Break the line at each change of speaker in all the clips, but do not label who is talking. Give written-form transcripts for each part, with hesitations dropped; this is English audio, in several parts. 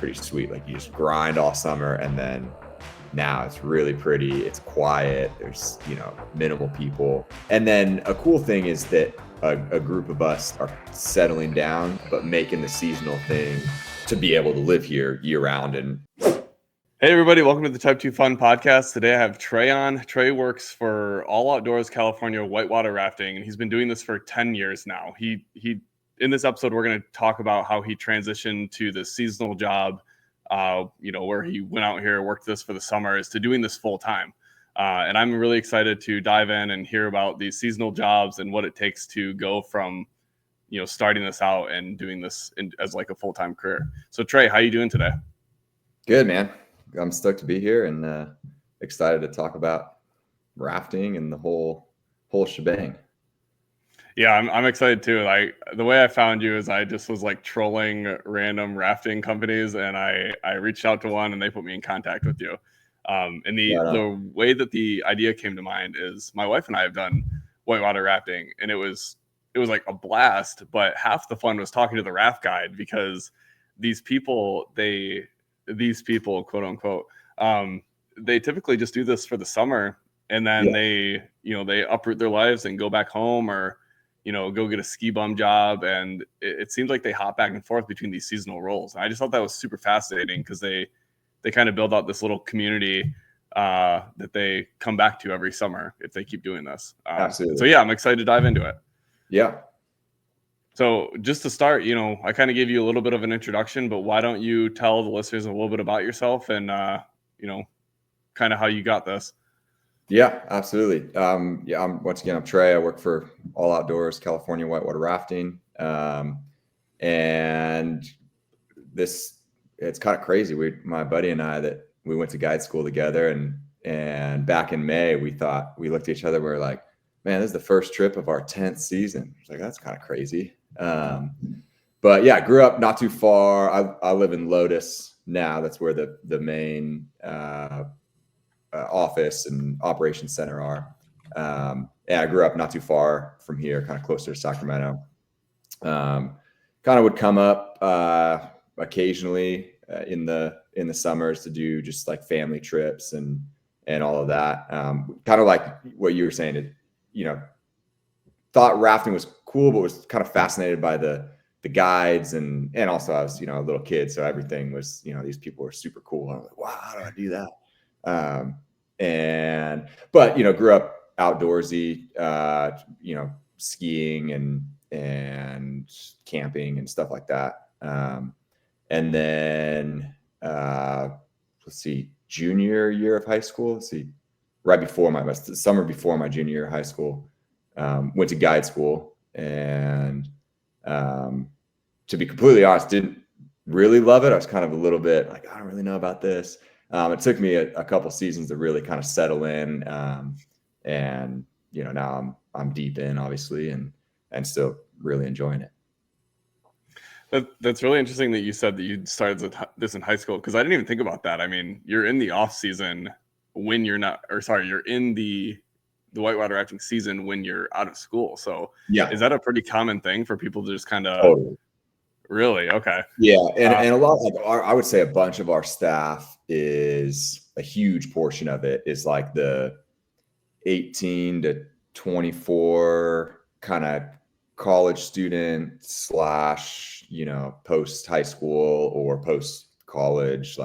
pretty sweet. Like you just grind all summer, and then now it's really pretty. It's quiet. There's, minimal people. And then a cool thing is that a group of us are settling down, but making the seasonal thing to be able to live here year round. And
hey everybody, welcome to the Type 2 Fun podcast. Today I have Trey on. Trey works for All Outdoors California Whitewater Rafting, and he's been doing this for 10 years now. He in this episode, we're going to talk about how he transitioned to the seasonal job, where he went out here, worked this for the summers, to doing this full time. And I'm really excited to dive in and hear about these seasonal jobs and what it takes to go from, starting this out and doing this as like a full-time career. So Trey, how you doing today?
Good, man. I'm stoked to be here and excited to talk about rafting and the whole shebang.
Yeah, I'm excited too. Like the way I found you is I just was like trolling random rafting companies, and I reached out to one, and they put me in contact with you. And the way that the idea came to mind is my wife and I have done whitewater rafting, and it was like a blast. But half the fun was talking to the raft guide, because these people, quote unquote, they typically just do this for the summer, and then they uproot their lives and go back home, or go get a ski bum job. And it seems like they hop back and forth between these seasonal roles. And I just thought that was super fascinating, because they kind of build out this little community that they come back to every summer if they keep doing this.
Absolutely.
So yeah, I'm excited to dive into it.
Yeah.
So just to start, I kind of gave you a little bit of an introduction, but why don't you tell the listeners a little bit about yourself and, kind of how you got this?
Yeah, absolutely. I'm Trey. I work for All Outdoors California Whitewater Rafting. And it's kind of crazy. My buddy and I, that we went to guide school together, and back in May, we looked at each other. We were like, man, this is the first trip of our 10th season. It's like, that's kind of crazy. But yeah, I grew up not too far. I live in Lotus now. That's where the main office and operations center are. And I grew up not too far from here, kind of closer to Sacramento. Kind of would come up occasionally in the summers to do just like family trips and all of that. Kind of like what you were saying, thought rafting was cool, but was kind of fascinated by the guides, and also I was, a little kid, so everything was, these people were super cool. I was like, wow, how do I do that? But grew up outdoorsy, skiing and camping and stuff like that. And then junior year of high school, right before the summer before my junior year of high school, went to guide school, and to be completely honest, didn't really love it. I was kind of a little bit like, I don't really know about this. It took me a couple seasons to really kind of settle in. And, now I'm deep in, obviously, and still really enjoying it.
That's really interesting that you said that you started this in high school, because I didn't even think about that. I mean, you're in the off season when you're in the whitewater rafting season when you're out of school. So yeah, is that a pretty common thing for people to just kind of
totally.
Really? Okay.
Yeah. And a lot, I would say a bunch of our staff, is a huge portion of it is like the 18 to 24 kind of college student / post high school or post college,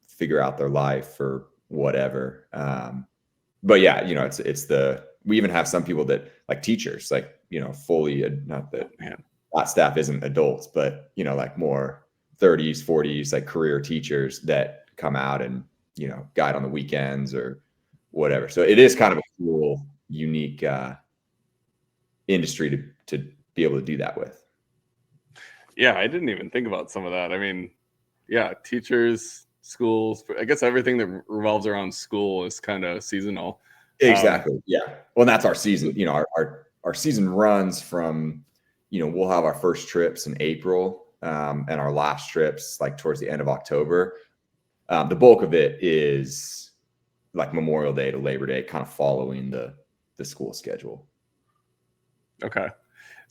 figure out their life or whatever. But yeah, we even have some people that, like teachers, fully, not that, that staff isn't adults, but like more 30s, 40s, like career teachers that come out and guide on the weekends or whatever. So it is kind of a cool, unique industry to be able to do that with.
Yeah, I didn't even think about some of that. I mean, yeah, teachers, schools, I guess everything that revolves around school is kind of seasonal.
Exactly. Yeah. Well, and that's our season. Our season runs from, we'll have our first trips in April, and our last trips like towards the end of October. The bulk of it is like Memorial Day to Labor Day, kind of following the school schedule.
Okay.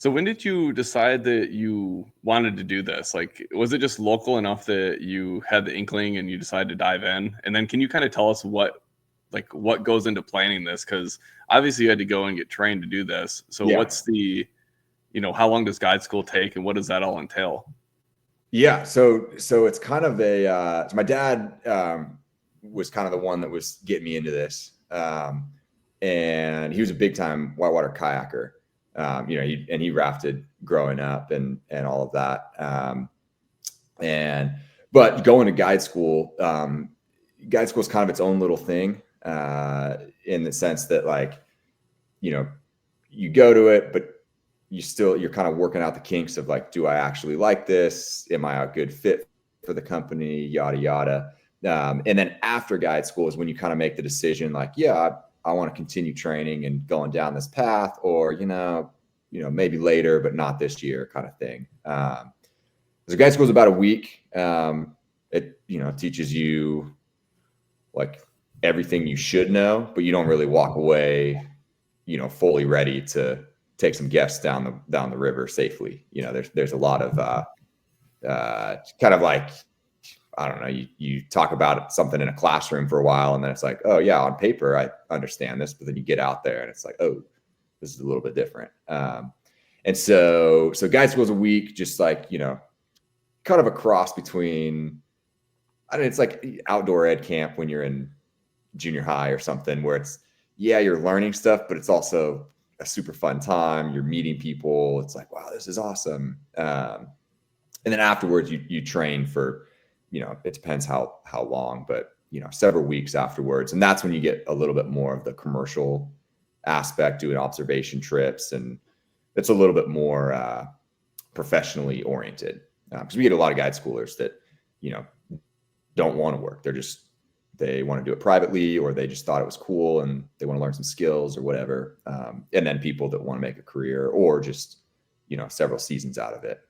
So when did you decide that you wanted to do this? Like, was it just local enough that you had the inkling and you decided to dive in? And then can you kind of tell us what goes into planning this? Because obviously you had to go and get trained to do this. So
Yeah.
what's the, how long does guide school take and what does that all entail?
Yeah. So it's kind of so my dad was kind of the one that was getting me into this. And he was a big time whitewater kayaker. He rafted growing up and all of that. But going to guide school is kind of its own little thing, in the sense that, like, you go to it, but you're kind of working out the kinks of, like, do I actually like this? Am I a good fit for the company? Yada, yada. And then after guide school is when you kind of make the decision, like, yeah, I want to continue training and going down this path, or, maybe later, but not this year, kind of thing. So guide school is about a week. It teaches you, like, everything you should know, but you don't really walk away, fully ready to take some guests down the river safely. There's a lot of kind of like, I don't know, you talk about something in a classroom for a while, and then it's like, oh yeah, on paper I understand this, but then you get out there and it's like, oh, this is a little bit different. And so guide school is a week, just like, kind of a cross between, I don't know, it's like outdoor ed camp when you're in junior high or something, where it's, yeah, you're learning stuff, but it's also a super fun time. You're meeting people. It's like, wow, this is awesome. And then afterwards you train for, it depends how long, but, several weeks afterwards. And that's when you get a little bit more of the commercial aspect, doing observation trips. And it's a little bit more professionally oriented. Because we get a lot of guide schoolers that, don't want to work. They want to do it privately, or they just thought it was cool and they want to learn some skills or whatever. And then people that want to make a career, or just, several seasons out of it.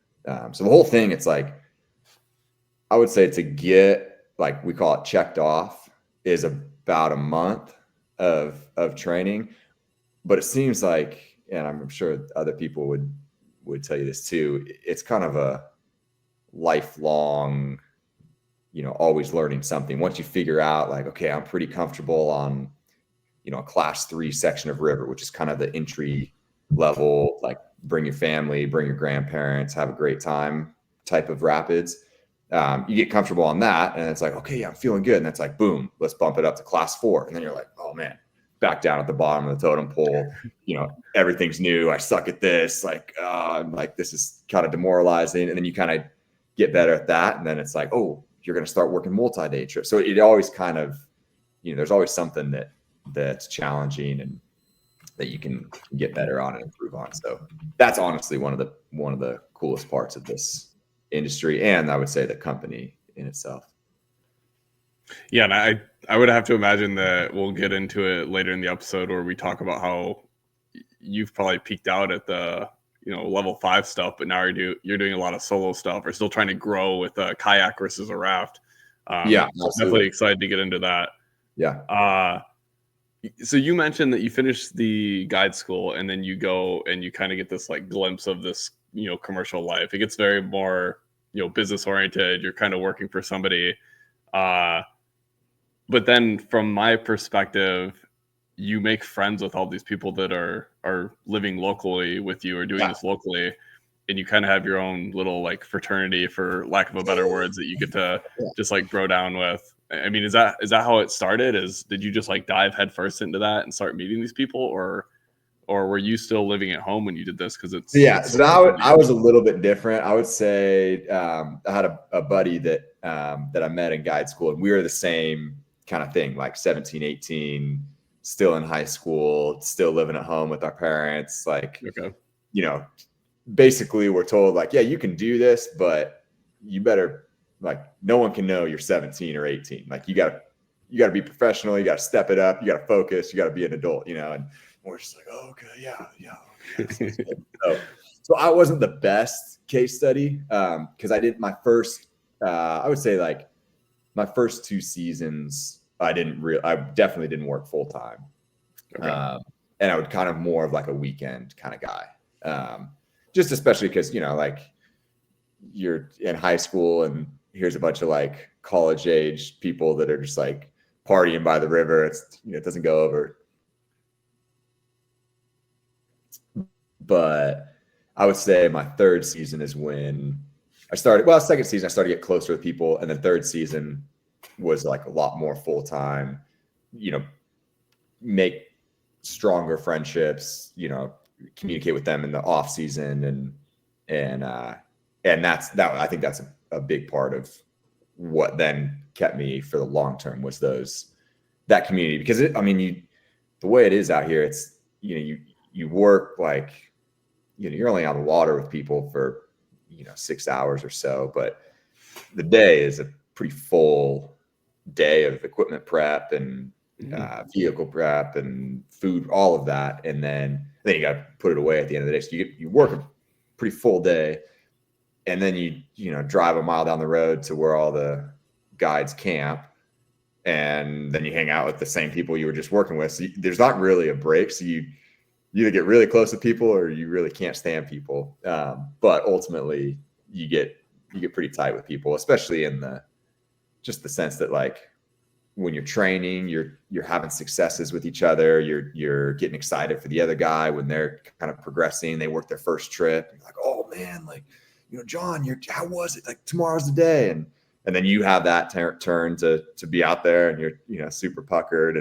So the whole thing, it's like, I would say to get, like, we call it checked off, is about a month of training. But it seems like, and I'm sure other people would tell you this too, it's kind of a lifelong, always learning something. Once you figure out, like, okay, I'm pretty comfortable on, a class 3 section of river, which is kind of the entry level, like, bring your family, bring your grandparents, have a great time type of rapids. You get comfortable on that, and it's like, okay, yeah, I'm feeling good. And that's like, boom, let's bump it up to class 4. And then you're like, oh man, back down at the bottom of the totem pole. Everything's new. I suck at this. Like, this is kind of demoralizing. And then you kind of get better at that. And then it's like, oh, you're going to start working multi-day trips. So it always kind of, there's always something that's challenging and that you can get better on and improve on. So that's honestly one of the coolest parts of this industry, and I would say the company in itself.
Yeah, and I would have to imagine that we'll get into it later in the episode where we talk about how you've probably peaked out at the level 5 stuff, but now you're doing a lot of solo stuff, or still trying to grow with a kayak versus a raft.
Yeah,
so definitely excited to get into that.
Yeah.
So you mentioned that you finished the guide school and then you go and you kind of get this, like, glimpse of this, commercial life. It gets very more, business oriented. You're kind of working for somebody. But then from my perspective, you make friends with all these people that are living locally with you, or doing this locally. And you kind of have your own little, like, fraternity, for lack of a better words, that you get to just, like, bro down with. I mean, is that how it started? Did you just, like, dive headfirst into that and start meeting these people, or were you still living at home when you did this? Because
so I was a little bit different. I would say I had a buddy that I met in guide school, and we were the same kind of thing, like 17, 18, still in high school, still living at home with our parents. Like, basically we're told, like, yeah, you can do this, but you better, like, no one can know you're 17 or 18. Like, you got to be professional. You got to step it up. You got to focus. You got to be an adult, and we're just like, oh, okay, yeah. So I wasn't the best case study, because I did my first, I would say, like, my first 2 seasons, I definitely didn't work full time. And I would kind of more of like a weekend kind of guy. just especially because, you know, like you're in high school and here's a bunch of like college age people that are just like partying by the river. It's, you know, it doesn't go over. But I would say my third season is when I started, well, second season, I started to get closer with people. And then third season was like a lot more full-time, you know, make stronger friendships, you know, communicate with them in the off season. And that I think that's a big part of what then kept me for the long term was that community, because the way it is out here, it's, you know, you work like, you know, you're only on the water with people for, you know, 6 hours or so, but the day is a pretty full day of equipment prep and vehicle prep and food, all of that. And then you got to put it away at the end of the day. So you work a pretty full day, and then you know, drive a mile down the road to where all the guides camp. And then you hang out with the same people you were just working with. So there's not really a break. So you either get really close to people or you really can't stand people. But ultimately you get pretty tight with people, especially in the sense that, like, when you're training, you're having successes with each other. You're getting excited for the other guy when they're kind of progressing. They work their first trip. You're like, oh man, like, you know, John, how was it? Like, tomorrow's the day. And then you have that turn to be out there, and you're, you know, super puckered.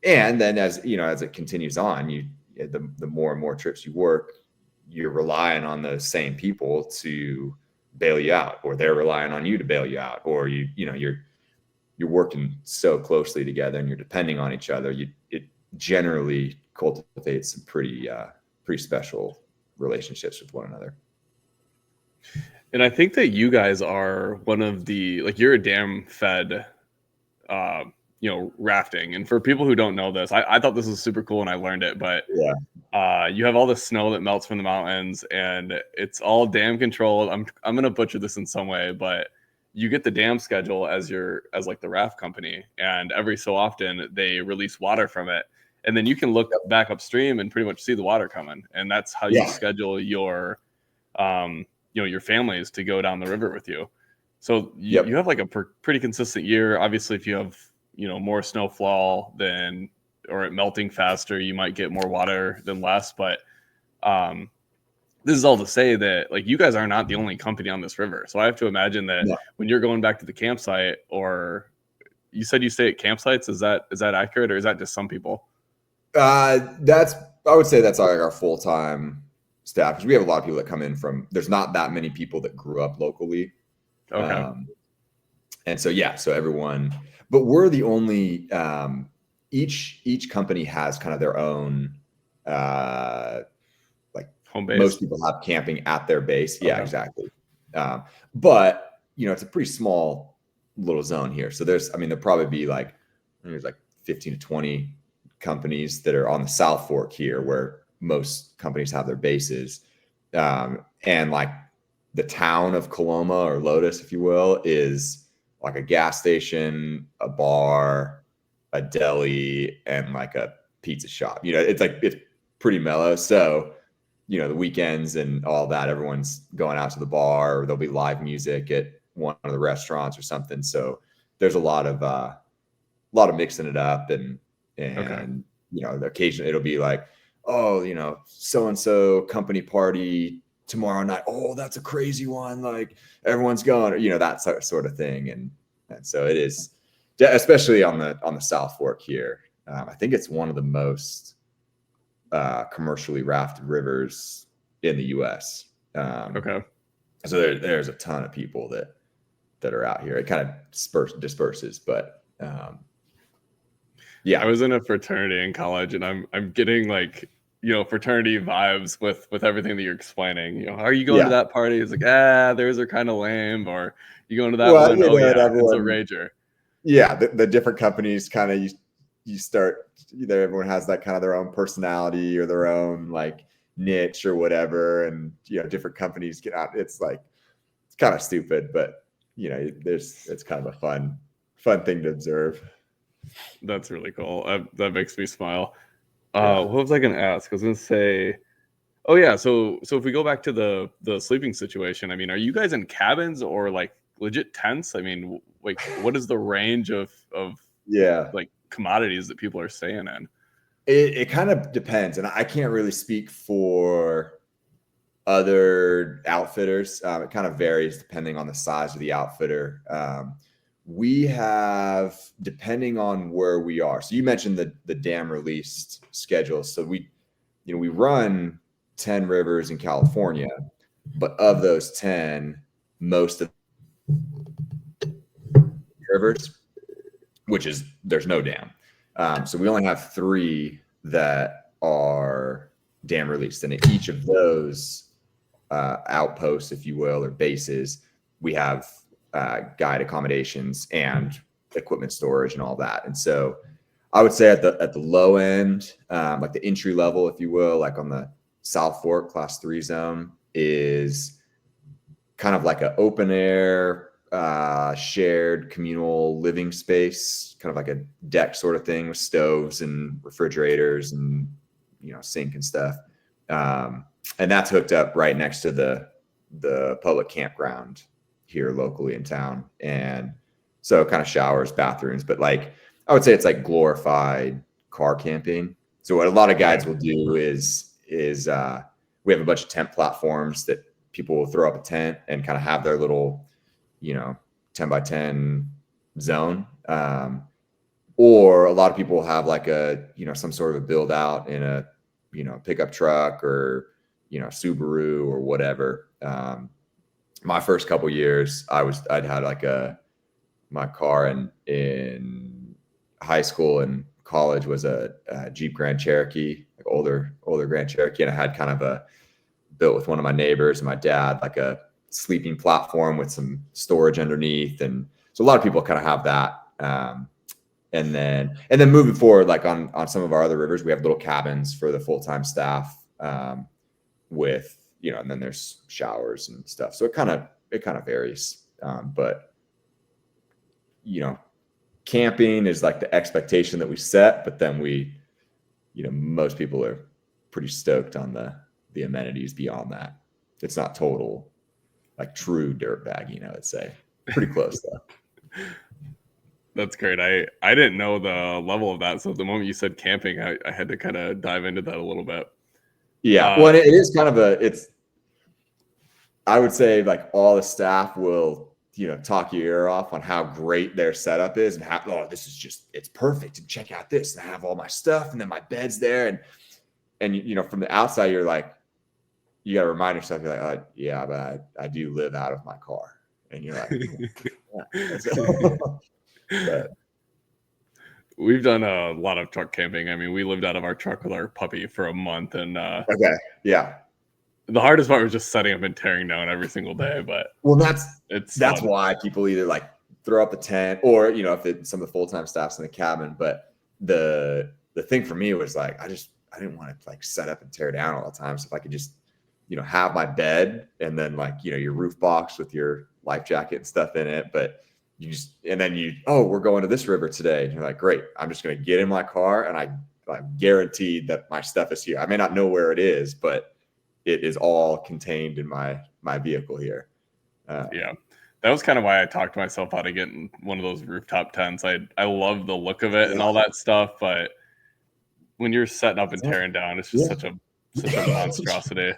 And then as you know, as it continues on, the more and more trips you work, you're relying on those same people to bail you out, or they're relying on you to bail you out, or you're working so closely together and you're depending on each other. It generally cultivates some pretty special relationships with one another.
And I think that you guys are one of the, like, you're a dam fed, you know, rafting. And for people who don't know this, I thought this was super cool and I learned it, but yeah, you have all the snow that melts from the mountains and it's all dam controlled. I'm going to butcher this in some way, but you get the dam schedule as like the raft company. And every so often they release water from it. And then you can look back upstream and pretty much see the water coming. And that's how you schedule your, you know, your families to go down the river with you. So you have like a pretty consistent year. Obviously, if you have, you know, more snowfall or it melting faster, you might get more water than less. But this is all to say that, like, you guys are not the only company on this river. So I have to imagine that when you're going back to the campsite, or you said you stay at campsites, is that accurate, or is that just some people?
I would say that's our full-time staff, because we have a lot of people that come in from, there's not that many people that grew up locally.
Okay.
And so, so everyone, but we're the only, each company has kind of their own, like,
home base.
Most people have camping at their base. Yeah, exactly. But, you know, it's a pretty small little zone here. So there'll probably be like 15 to 20 companies that are on the South Fork here, where most companies have their bases. And like the town of Coloma, or Lotus, if you will, is like a gas station, a bar, a deli, and like a pizza shop. You know, it's pretty mellow. So, you know, the weekends and all that, everyone's going out to the bar, or there'll be live music at one of the restaurants or something. So there's a lot of mixing it up, and you know, occasionally it'll be like, oh, you know, so-and-so company party tomorrow night. Oh, that's a crazy one. Like, everyone's going, or, you know, that sort of thing. And so it is, especially on the South Fork here. I think it's one of the most commercially rafted rivers in the U.S. So there's a ton of people that are out here. It kind of disperses, but
I was in a fraternity in college, and I'm getting, like, you know, fraternity vibes with everything that you're explaining. You know, are you going to that party? It's like, theirs are kind of lame. Or you going to that one? Oh yeah, it's a rager.
Yeah, the different companies kind of, you start, either everyone has that kind of their own personality or their own like niche or whatever, and, you know, different companies get out. It's like, it's kind of stupid, but, you know, it's kind of a fun thing to observe.
That's really cool. That makes me smile. What was I going to ask? I was going to say, Oh yeah, so if we go back to the sleeping situation, I mean, are you guys in cabins or like legit tents? I mean, like what is the range of
Yeah.
like commodities that people are staying in?
It kind of depends, and I can't really speak for other outfitters. It kind of varies depending on the size of the outfitter. We have, depending on where we are. So you mentioned the dam released schedule. So we run 10 rivers in California, but of those 10, most of the rivers, which is there's no dam. So we only have 3 that are dam released, and at each of those outposts, if you will, or bases, we have guide accommodations and equipment storage and all that. And so I would say at the low end, like the entry level, if you will, like on the South Fork Class 3 zone, is kind of like an open air shared communal living space, kind of like a deck sort of thing with stoves and refrigerators and sink and stuff. And that's hooked up right next to the public campground here locally in town. And so kind of showers, bathrooms, but like I would say it's like glorified car camping. So what a lot of guides will do is we have a bunch of tent platforms that people will throw up a tent and kind of have their little 10 by 10 zone. Or a lot of people will have like a some sort of a build out in a pickup truck or Subaru or whatever. My first couple years, I'd had like my car in high school and college was a Jeep Grand Cherokee, like older Grand Cherokee, and I had kind of built with one of my neighbors and my dad, like a sleeping platform with some storage underneath, and so a lot of people kind of have that. And then moving forward, like on some of our other rivers, we have little cabins for the full-time staff, with and then there's showers and stuff. So it kind of varies, but camping is like the expectation that we set, but then most people are pretty stoked on the amenities beyond that. It's not total like true dirt bagging, I would say. Pretty close though.
That's great. I didn't know the level of that. So the moment you said camping, I had to kind of dive into that a little bit.
Yeah. Well, it is kind of I would say like all the staff will, talk your ear off on how great their setup is and how, this is just, it's perfect. And check out this. And I have all my stuff and then my bed's there. And from the outside, you're like, you got to remind yourself, you're like, yeah, but I do live out of my car. And you're like,
but we've done a lot of truck camping. I mean, we lived out of our truck with our puppy for a month, and
okay, yeah.
The hardest part was just setting up and tearing down every single day. But
that's why people either like throw up a tent or if some of the full-time staff's in the cabin. But the thing for me was like I didn't want to like set up and tear down all the time. So if I could just have my bed and then like your roof box with your life jacket and stuff in it, but we're going to this river today. And you're like, great, I'm just going to get in my car and I'm guaranteed that my stuff is here. I may not know where it is, but it is all contained in my vehicle here.
Yeah, that was kind of why I talked myself out of getting one of those rooftop tents. I love the look of it and all that stuff, but when you're setting up and tearing down, it's just such a monstrosity.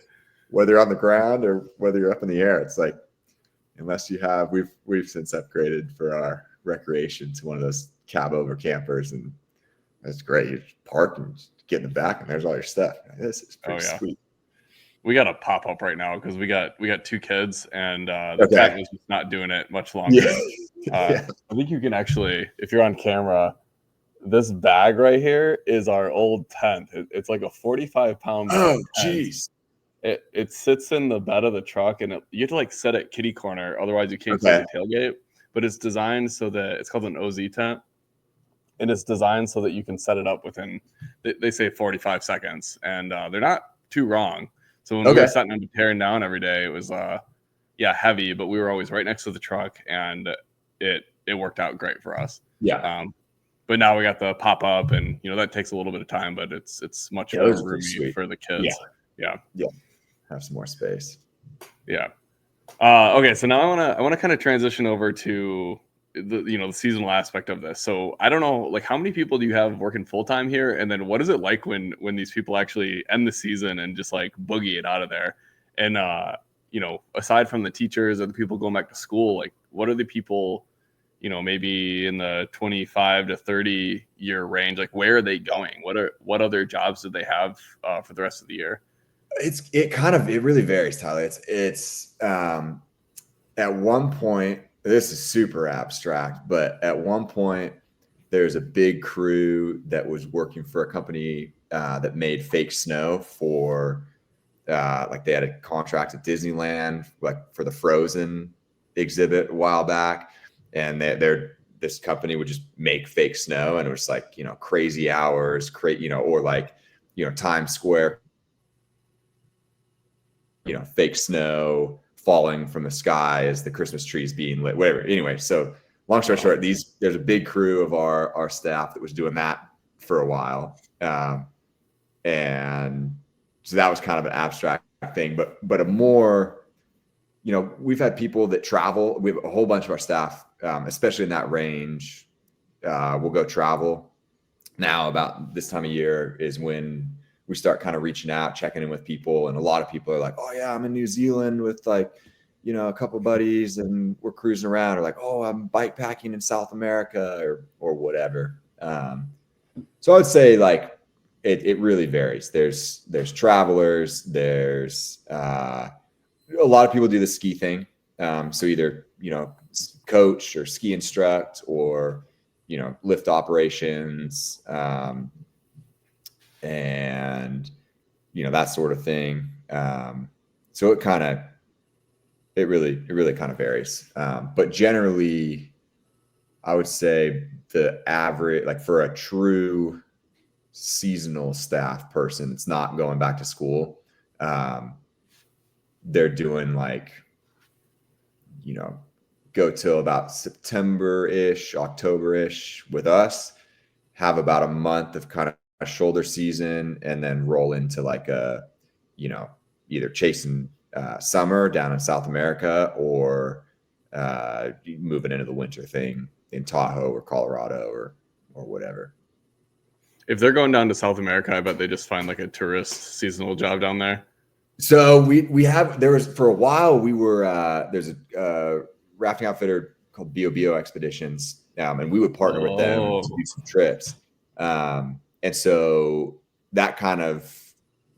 Whether you're on the ground or whether you're up in the air, it's like, unless you have, we've since upgraded for our recreation to one of those cab over campers, and that's great. You park and get in the back, and there's all your stuff. This is pretty sweet.
We got a pop up right now because we got 2 kids, and the tent is just not doing it much longer. I think you can actually, if you're on camera, this bag right here is our old tent. It's like a 45-pound.
Oh, jeez.
It sits in the bed of the truck, and you have to like set it kitty corner, otherwise you can't close the tailgate. But it's designed so that it's called an OZ tent, and it's designed so that you can set it up within they say 45 seconds, and they're not too wrong. So when we were setting and tearing down every day, it was heavy, but we were always right next to the truck, and it worked out great for us.
Yeah.
But now we got the pop up, and that takes a little bit of time, but it's much more roomy for the kids.
Yeah. have some more space.
Yeah. Okay, so now I wanna kind of transition over to the seasonal aspect of this. So I don't know, like, how many people do you have working full time here, and then what is it like when these people actually end the season and just like boogie it out of there? And aside from the teachers or the people going back to school, like, what are the people, maybe in the 25 to 30 year range? Like, where are they going? What other jobs do they have for the rest of the year?
It really varies, Tyler. It's at one point, this is super abstract, but at one point there's a big crew that was working for a company that made fake snow for like they had a contract at Disneyland, like for the Frozen exhibit a while back, and this company would just make fake snow, and it was like crazy hours, or like Times Square, fake snow falling from the sky as the Christmas trees being lit, whatever. Anyway, so long story short, there's a big crew of our staff that was doing that for a while, and so that was kind of an abstract thing. But a more, we've had people that travel. We have a whole bunch of our staff, especially in that range, will go travel. Now, about this time of year is when we start kind of reaching out, checking in with people. And a lot of people are like, oh yeah, I'm in New Zealand with like, a couple of buddies and we're cruising around, or like, oh, I'm bike packing in South America or whatever. So I would say like, it really varies. There's travelers, there's, a lot of people do the ski thing. So either, coach or ski instruct or, lift operations, and that sort of thing. So it really kind of varies. But generally I would say the average, like for a true seasonal staff person that's not going back to school, they're doing like, go till about September-ish, October-ish with us, have about a month of kind of shoulder season, and then roll into like either chasing summer down in South America or moving into the winter thing in Tahoe or Colorado or whatever.
If they're going down to South America, I bet they just find like a tourist seasonal job down there.
So there was for a while there's a rafting outfitter called Bio Expeditions, and we would partner with them to do some trips. And so that kind of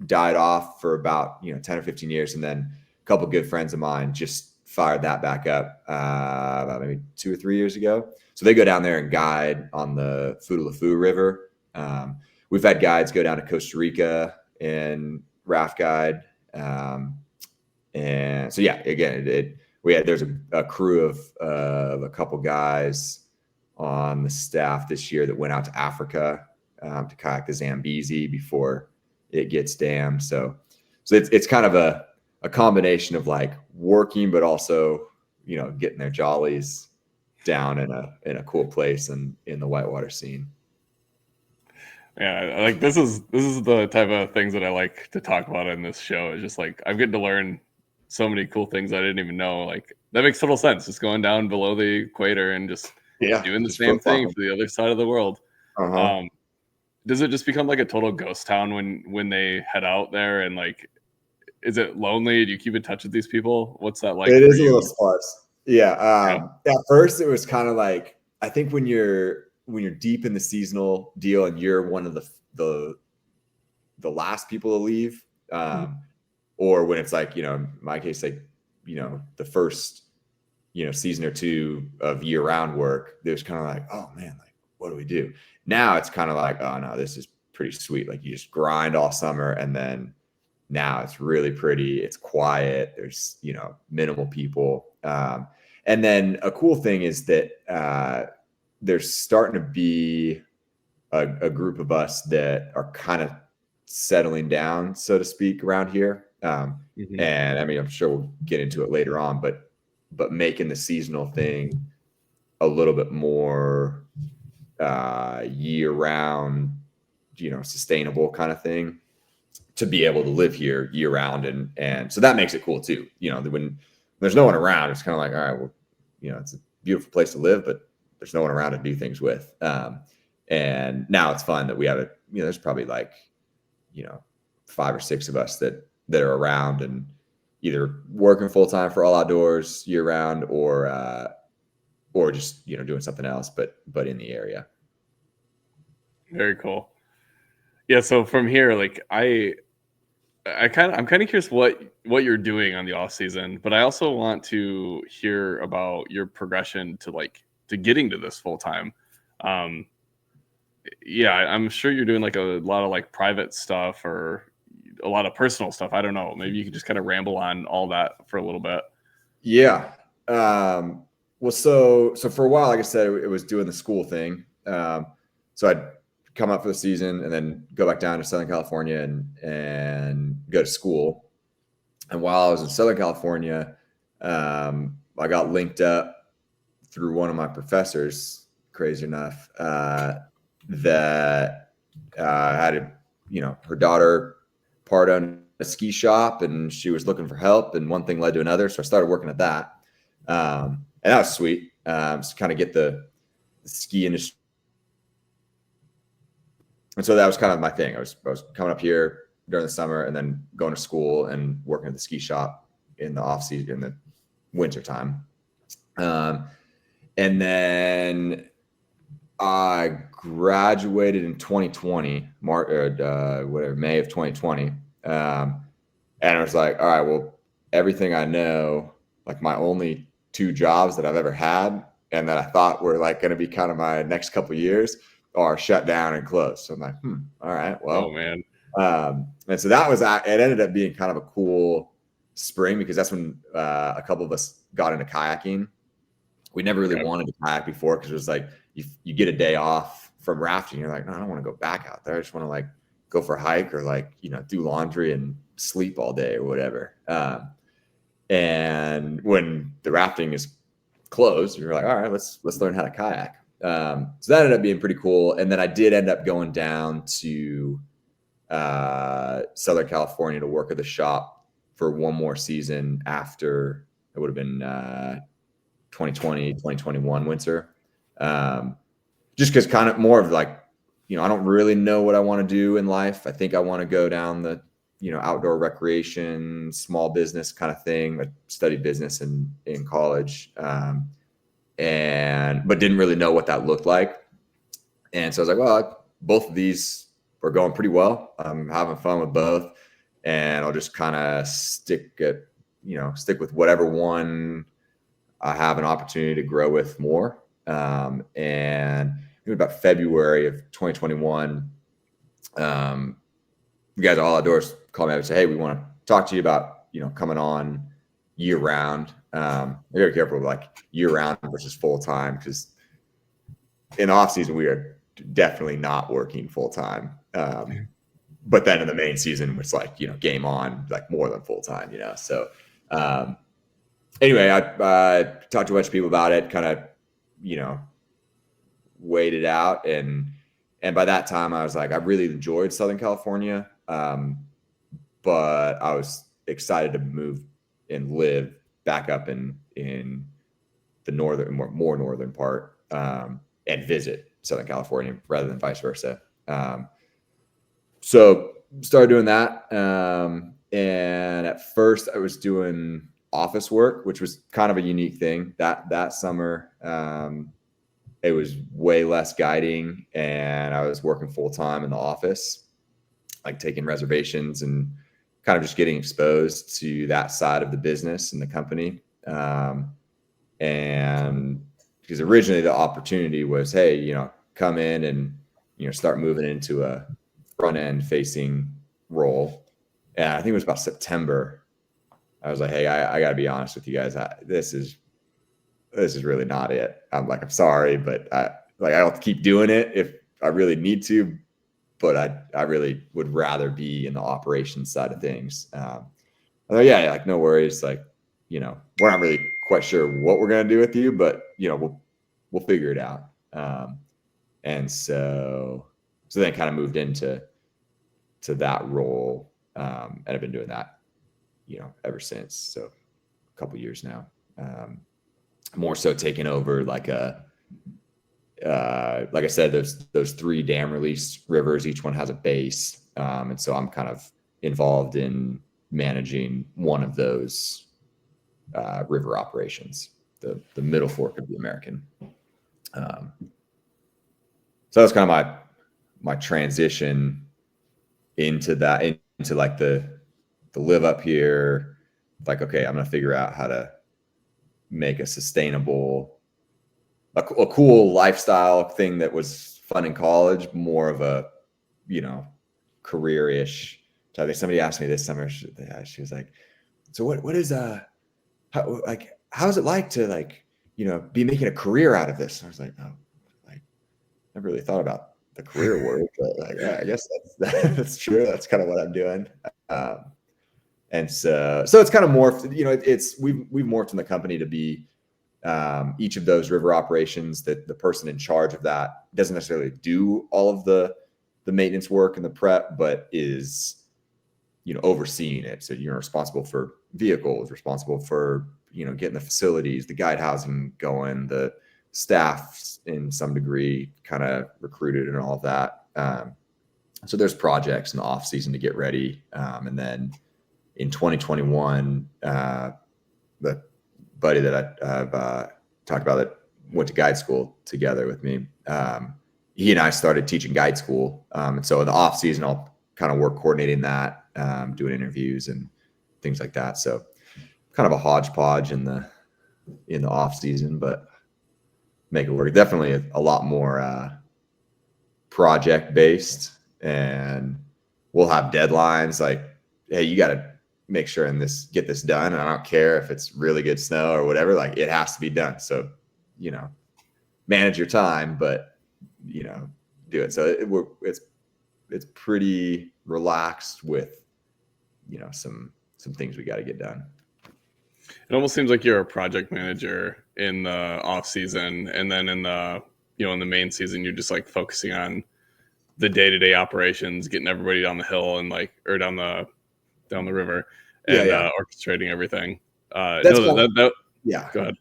died off for about 10 or 15 years, and then a couple of good friends of mine just fired that back up about maybe 2 or 3 years ago. So they go down there and guide on the Futalefu River. We've had guides go down to Costa Rica and raft guide. And so, yeah, again, there's a crew of a couple guys on the staff this year that went out to Africa to kayak the Zambezi before it gets dammed. So it's kind of a combination of like working, but also, getting their jollies down in a cool place and in the whitewater scene.
Yeah, like this is the type of things that I like to talk about in this show. It's just like I'm getting to learn so many cool things I didn't even know. Like that makes total sense. Just going down below the equator and just doing the same thing for the other side of the world.
Uh-huh.
Does it just become like a total ghost town when they head out there? And like, is it lonely? Do you keep in touch with these people? What's that like?
It is a little sparse. Yeah. At first it was kind of like, I think when you're deep in the seasonal deal and you're one of the last people to leave, or when it's like, in my case, like, the first, season or two of year round work, there's kind of like, oh man, like, what do we do? Now it's kind of like, oh no, this is pretty sweet. Like you just grind all summer, and then now it's really pretty. It's quiet. There's, minimal people. And then a cool thing is that there's starting to be a group of us that are kind of settling down, so to speak, around here. And I mean, I'm sure we'll get into it later on, but making the seasonal thing a little bit more year round, sustainable kind of thing to be able to live here year round. And so that makes it cool too. When there's no one around, it's kind of like, all right, well, it's a beautiful place to live, but there's no one around to do things with. And now it's fun that we have there's probably like, 5 or 6 of us that are around and either working full time for All Outdoors year round or just, doing something else, but in the area.
Very cool. Yeah. So from here, like I'm kind of curious what you're doing on the off season, but I also want to hear about your progression to getting to this full time. Yeah, I'm sure you're doing like a lot of like private stuff or a lot of personal stuff. I don't know. Maybe you could just kind of ramble on all that for a little bit.
Yeah. Well, so for a while, like I said, it was doing the school thing. So I'd come up for the season and then go back down to Southern California and go to school. And while I was in Southern California, I got linked up through one of my professors, crazy enough, that had her daughter part on a ski shop and she was looking for help, and one thing led to another. So I started working at that. And that was sweet. To kind of get the ski industry. And so that was kind of my thing. I was coming up here during the summer and then going to school and working at the ski shop in the off season, in the winter time. And then I graduated in 2020, May of 2020. And I was like, all right, well, everything I know, like my only 2 jobs that I've ever had and that I thought were like going to be kind of my next couple of years are shut down and closed. So I'm like, all right, well,
oh man.
And so it ended up being kind of a cool spring because that's when a couple of us got into kayaking. We never really wanted to kayak before because it was like you get a day off from rafting. You're like, no, I don't want to go back out there. I just want to like go for a hike or like, do laundry and sleep all day or whatever. And when the rafting is closed, you're like, all right, let's learn how to kayak. So that ended up being pretty cool. And then I did end up going down to Southern California to work at the shop for one more season after it would have been 2020, 2021 winter. Just because kind of more of like, I don't really know what I want to do in life. I think I want to go down the, outdoor recreation, small business kind of thing. I studied business in college, but didn't really know what that looked like. And so I was like, well, both of these are going pretty well. I'm having fun with both, and I'll just kind of stick with whatever one I have an opportunity to grow with more. And it was about February of 2021. You guys at All Outdoors called me up and said, hey, we want to talk to you about, coming on year round. I'm very careful with like year round versus full time, because in off season, we are definitely not working full time. But then in the main season, it's like, game on, like more than full time, So anyway, I talked to a bunch of people about it, kind of, weighed it out. And by that time I was like, I really enjoyed Southern California. But I was excited to move and live back up in the northern, more northern part, and visit Southern California rather than vice versa. So started doing that. And at first I was doing office work, which was kind of a unique thing that summer. It was way less guiding, and I was working full time in the office, like taking reservations and kind of just getting exposed to that side of the business and the company. And because originally the opportunity was, hey, come in and, start moving into a front end facing role. And I think it was about September. I was like, hey, I got to be honest with you guys. This is really not it. I'm like, I'm sorry, but I don't keep doing it if I really need to, but I really would rather be in the operations side of things. Yeah, like no worries. Like, we're not really quite sure what we're going to do with you, but we'll figure it out. And so then kind of moved into that role. And I've been doing that, ever since. So a couple years now. More so taking over like I said, those 3 dam release rivers. Each one has a base, and so I'm kind of involved in managing one of those river operations, the middle fork of the American. So that's kind of my transition into that, into like the live up here. Like, okay, I'm gonna figure out how to make a sustainable, a cool lifestyle thing that was fun in college, more of a, career-ish type thing. Somebody asked me this summer, she was like, so what is how's it like to be making a career out of this? And I was like, oh, like, never really thought about the career word, but like, yeah, I guess that's true. That's kind of what I'm doing. And so it's kind of morphed, we've morphed in the company to be, each of those river operations, that the person in charge of that doesn't necessarily do all of the maintenance work and the prep, but is, overseeing it. So you're responsible for vehicles, responsible for, getting the facilities, the guide housing going, the staff in some degree kind of recruited and all of that. So there's projects in the off season to get ready. And then in 2021, the buddy that I've talked about that went to guide school together with me, he and I started teaching guide school. And so in the off season, I'll kind of work coordinating that, doing interviews and things like that. So kind of a hodgepodge in the off season, but make it work. Definitely a lot more project based, and we'll have deadlines like, hey, you got to make sure get this done. And I don't care if it's really good snow or whatever, like it has to be done. So, manage your time, but do it. So it's pretty relaxed with, some things we got to get done.
It almost seems like you're a project manager in the off season, and then in the in the main season, you're just like focusing on the day-to-day operations, getting everybody down the hill and or down the river, and orchestrating everything.
Yeah.
Go ahead.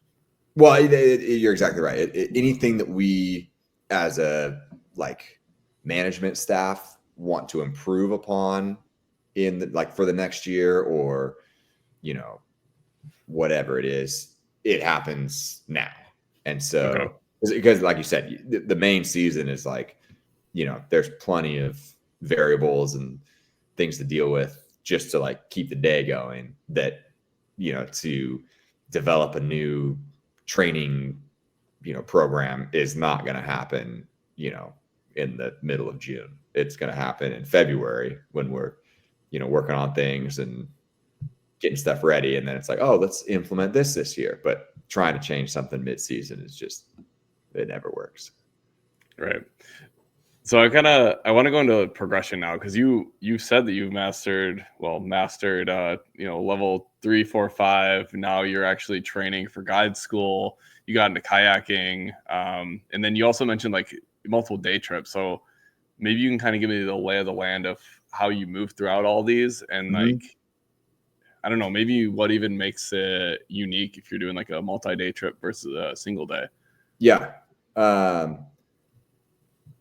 Well, you're exactly right. Anything that we, as a management staff, want to improve upon for the next year, or whatever it is, it happens now. And so, because like you said, the main season is there's plenty of variables and things to deal with just to keep the day going, that to develop a new training program is not going to happen in the middle of June. It's going to happen in February when we're working on things and getting stuff ready, and then it's like, oh, let's implement this year. But trying to change something mid-season is just, it never works.
Right. So I want to go into progression now, because you said that you've mastered level 3, 4, 5. Now you're actually training for guide school. You got into kayaking, and then you also mentioned multiple day trips. So maybe you can kind of give me the lay of the land of how you move throughout all these, and I don't know, maybe what even makes it unique if you're doing a multi-day trip versus a single day.
Yeah.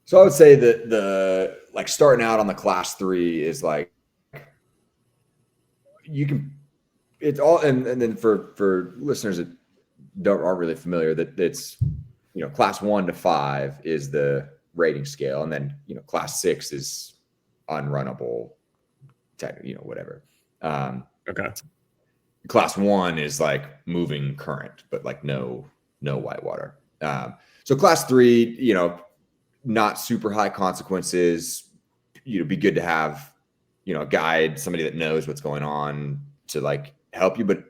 So I would say that the starting out on the class 3 is it's all, and then for listeners that aren't really familiar, that it's class 1 to 5 is the rating scale, and then class 6 is unrunnable, whatever.
Okay.
Class 1 is moving current, but no whitewater. So class 3, not super high consequences. Be good to have, a guide, somebody that knows what's going on to help you, but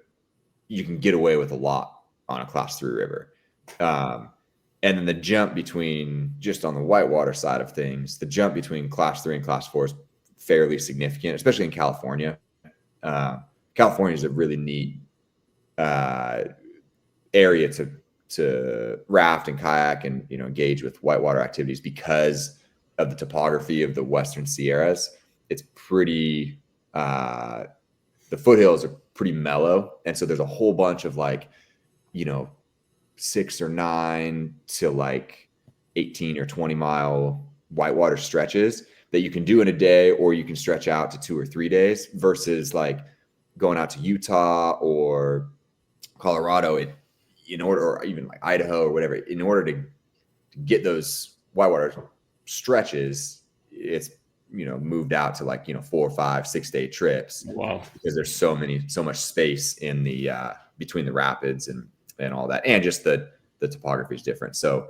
you can get away with a lot on a class 3 river. And then the jump between, just on the whitewater side of things, the jump between class 3 and class 4 is fairly significant, especially in California. California is a really neat area to raft and kayak and engage with whitewater activities because of the topography of the Western Sierras. It's pretty the foothills are pretty mellow. And so there's a whole bunch of like, 6 or 9 to like 18 or 20 mile whitewater stretches that you can do in a day, or you can stretch out to 2 or 3 days, versus like going out to Utah or Colorado or even like Idaho or whatever, in order to get those whitewater stretches, it's moved out to like 4, 5, 6 day trips.
Wow.
Because there's so much space in the between the rapids and all that, and just the topography is different. So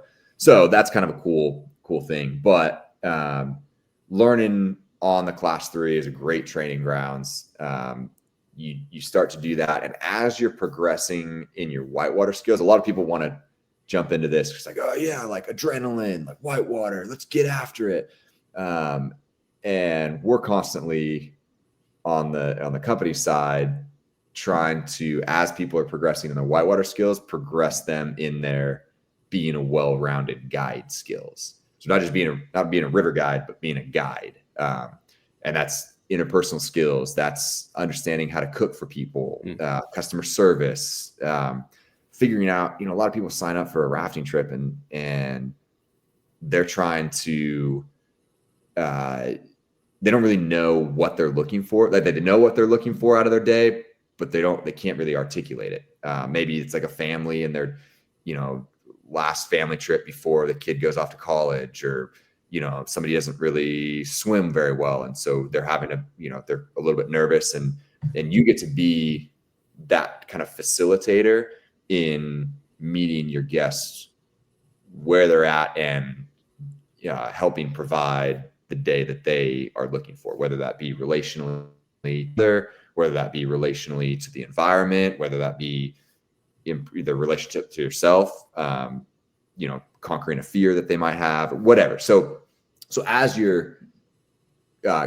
that's kind of a cool thing. But learning on the Class 3 is a great training grounds. You start to do that, and as you're progressing in your whitewater skills, a lot of people want to jump into this. It's like, oh yeah, like adrenaline, like whitewater, let's get after it. And we're constantly on the company side trying to, as people are progressing in their whitewater skills, progress them in their being a well-rounded guide skills. So not being a river guide, but being a guide. And that's interpersonal skills. That's understanding how to cook for people, customer service, figuring out, a lot of people sign up for a rafting trip and they're trying to, they don't really know what they're looking for. Like, they know what they're looking for out of their day, but they can't really articulate it. Maybe it's like a family and their, last family trip before the kid goes off to college, or, somebody doesn't really swim very well. And so they're having to, they're a little bit nervous, and you get to be that kind of facilitator in meeting your guests where they're at and helping provide the day that they are looking for, whether that be relationally, whether that be relationally to the environment, whether that be in the relationship to yourself, conquering a fear that they might have, whatever. So as you're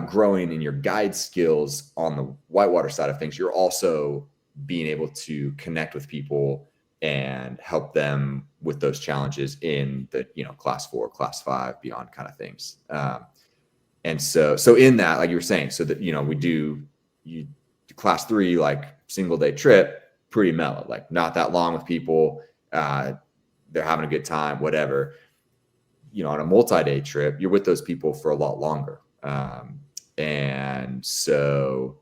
growing in your guide skills on the whitewater side of things, you're also being able to connect with people and help them with those challenges in the, Class 4, Class 5, beyond kind of things. And so in that, like you were saying, so that, we do Class 3, like single day trip, pretty mellow, like not that long with people. They're having a good time, whatever. On a multi-day trip, you're with those people for a lot longer. And so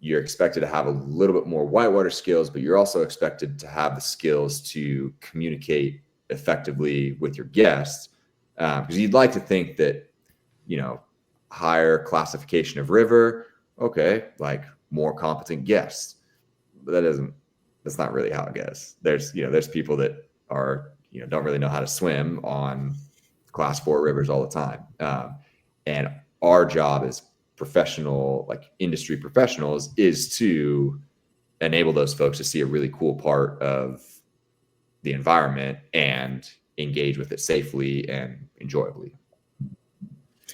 you're expected to have a little bit more whitewater skills, but you're also expected to have the skills to communicate effectively with your guests. Because you'd like to think that, higher classification of river, okay, like more competent guests. But that's not really how it goes. There's people that are, don't really know how to swim on Class 4 rivers all the time. And our job as professional, like industry professionals, is to enable those folks to see a really cool part of the environment and engage with it safely and enjoyably.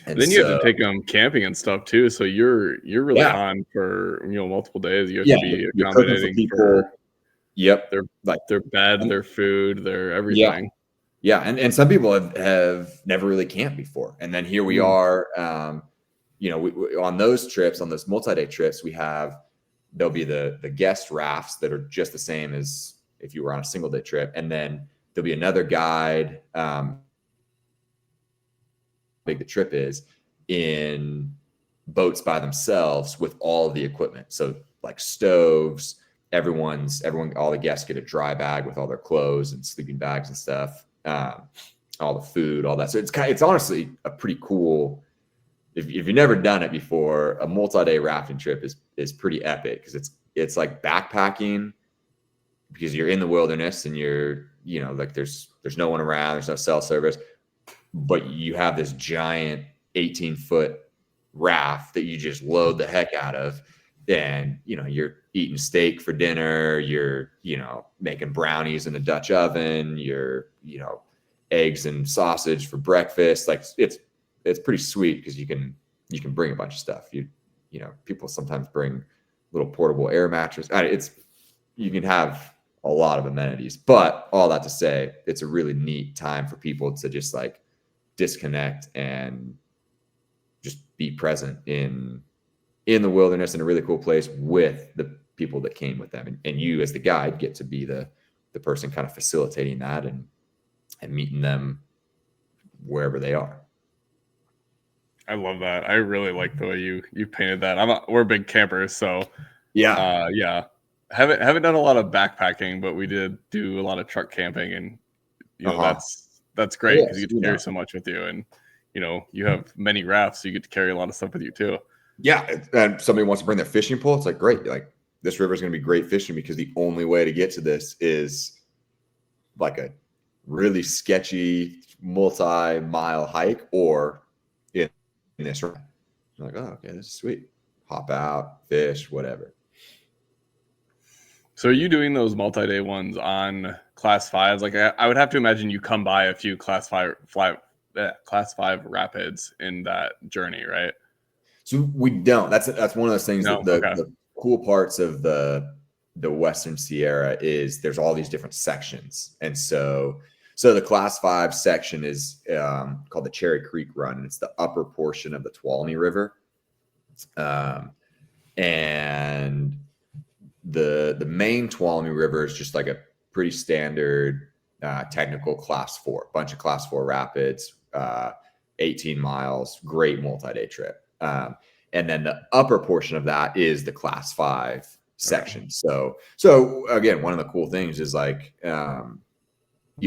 And then you have to take them camping and stuff too. So you're really on for multiple days. You have to be accommodating for people.
Yep,
their bed, their food, their everything.
Yeah, and some people have never really camped before, and then here we are. We, on those trips, on those multi-day trips, there'll be the guest rafts that are just the same as if you were on a single day trip, and then there'll be another guide. Big the trip is in boats by themselves with all of the equipment. So like stoves, everyone, all the guests get a dry bag with all their clothes and sleeping bags and stuff, all the food, all that. So it's honestly a pretty cool. If you've never done it before, a multi-day rafting trip is pretty epic, because it's like backpacking, because you're in the wilderness and you're, like there's no one around, there's no cell service, but you have this giant 18-foot raft that you just load the heck out of. And, you're eating steak for dinner, you're, making brownies in the Dutch oven, you're, eggs and sausage for breakfast. Like it's pretty sweet, because you can bring a bunch of stuff. People sometimes bring little portable air mattress. You can have a lot of amenities, but all that to say, it's a really neat time for people to just like disconnect and just be present in in the wilderness in a really cool place with the people that came with them. And you as the guide get to be the person kind of facilitating that and meeting them wherever they are.
I love that. I really like the way you painted that. We're big campers, so yeah. Haven't done a lot of backpacking, but we did do a lot of truck camping, and that's great because you get to carry so much with you, and you have many rafts, so you get to carry a lot of stuff with you too.
Yeah, and somebody wants to bring their fishing pole, it's like great. Like this river is going to be great fishing because the only way to get to this is like a really sketchy multi-mile hike or in this river. I'm like, oh, okay, this is sweet. Hop out, fish, whatever.
So are you doing those multi-day ones on class 5s? Like I would have to imagine you come by a few class 5 rapids in that journey, right?
So we don't. That's one of those things that the cool parts of the Western Sierra is there's all these different sections. And so the class 5 section is called the Cherry Creek Run, and it's the upper portion of the Tuolumne River. And the main Tuolumne River is just like a pretty standard technical class 4, bunch of class 4 rapids, 18 miles, great multi-day trip. And then the upper portion of that is the class 5 section. So again, one of the cool things is like,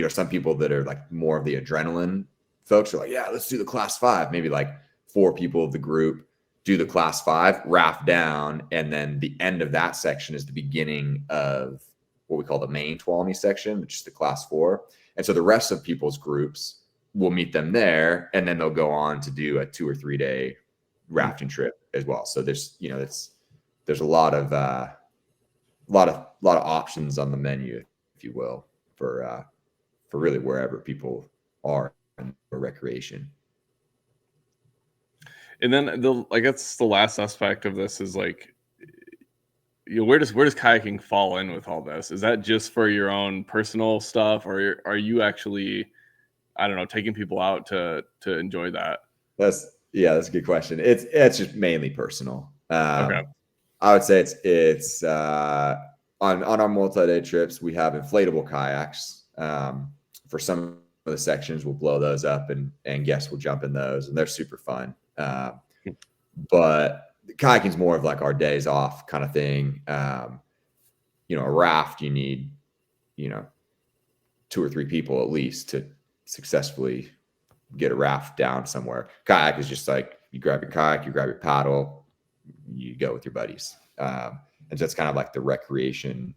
some people that are like more of the adrenaline folks are like, yeah, let's do the class 5. Maybe like 4 people of the group do the class 5, raft down, and then the end of that section is the beginning of what we call the main Tuolumne section, which is the class 4. And so the rest of people's groups will meet them there, and then they'll go on to do a 2 or 3 day rafting trip as well. So there's a lot of options on the menu, if you will, for really wherever people are in recreation.
And then I guess the last aspect of this is like, where does kayaking fall in with all this? Is that just for your own personal stuff, or are you actually, I don't know, taking people out to enjoy that?
That's a good question. It's just mainly personal.
Okay.
I would say it's on our multi-day trips, we have inflatable kayaks. For some of the sections, we'll blow those up and guests will jump in those, and they're super fun. But kayaking is more of like our days off kind of thing. A raft, you need, 2 or 3 people at least to successfully get a raft down somewhere. Kayak is just like you grab your kayak, you grab your paddle, you go with your buddies. And so it's kind of like the recreation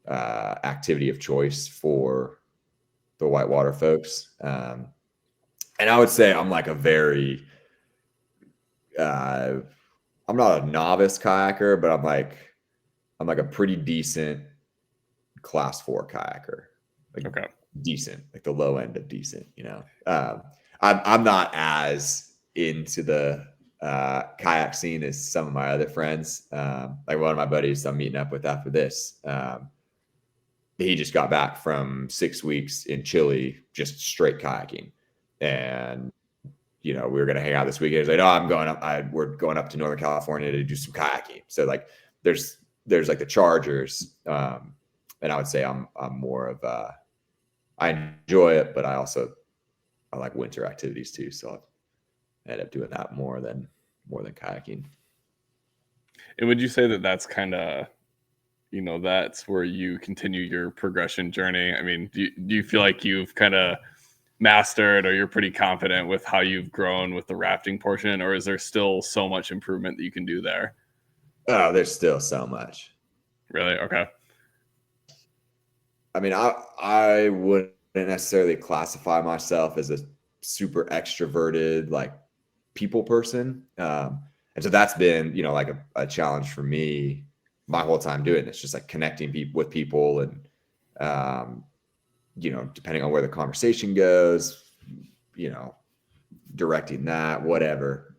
activity of choice for the whitewater folks. And I would say I'm like a very I'm not a novice kayaker, but I'm like a pretty decent class 4 kayaker. Like decent, like the low end of decent, I'm not as into the kayak scene as some of my other friends. Like one of my buddies I'm meeting up with after this, he just got back from 6 weeks in Chile, just straight kayaking. And we were going to hang out this weekend. He's like, oh, we're going up to Northern California to do some kayaking. So like, there's like the Chargers. And I would say I'm more of I enjoy it, but I like winter activities too. So I end up doing that more than kayaking.
And would you say that that's kind of, that's where you continue your progression journey? I mean, do you feel like you've kind of mastered, or you're pretty confident with how you've grown with the rafting portion, or is there still so much improvement that you can do there?
Oh, there's still so much.
Really? Okay.
I mean, I wouldn't necessarily classify myself as a super extroverted, like people person. And so that's been, like a challenge for me my whole time doing this, just like connecting with people and, depending on where the conversation goes, directing that, whatever.